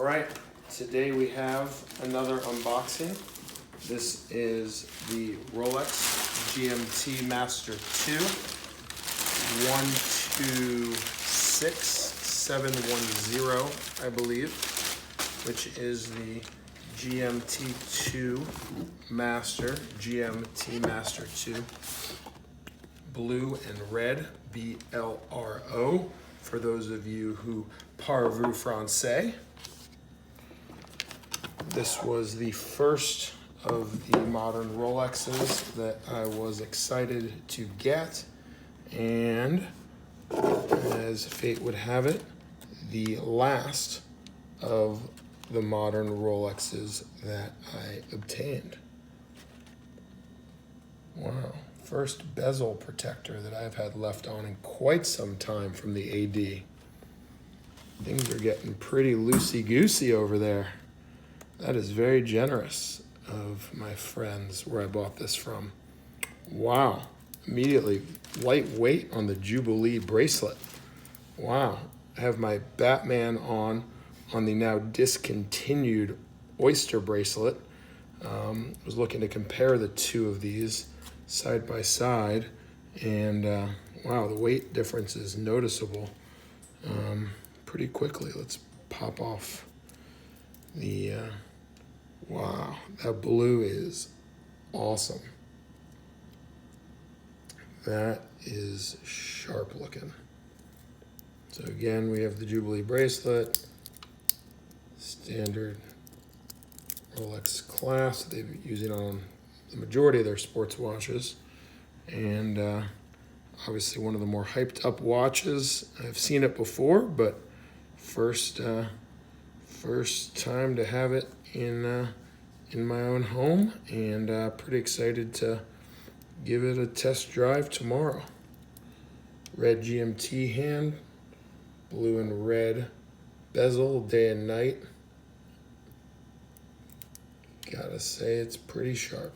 All right, today we have another unboxing. This is the Rolex GMT Master 2 126710, I believe, which is the GMT Master 2, blue and red, BLRO, for those of you who parlez français. This was the first of the modern Rolexes that I was excited to get, and as fate would have it, the last of the modern Rolexes that I obtained. Wow, first bezel protector that I've had left on in quite some time from the AD. Things are getting pretty loosey-goosey over there. That is very generous of my friends where I bought this from. Wow, immediately lightweight on the Jubilee bracelet. Wow, I have my Batman on the now discontinued Oyster bracelet. Was looking to compare the two of these side by side, and wow, the weight difference is noticeable pretty quickly. Let's pop off the wow, that blue is awesome. That is sharp looking. So again, we have the Jubilee bracelet, standard Rolex class they've been using on the majority of their sports watches, and obviously one of the more hyped up watches. I've seen it before, but first time to have it in my own home, and pretty excited to give it a test drive tomorrow. Red GMT hand, blue and red bezel, day and night. Gotta say, it's pretty sharp.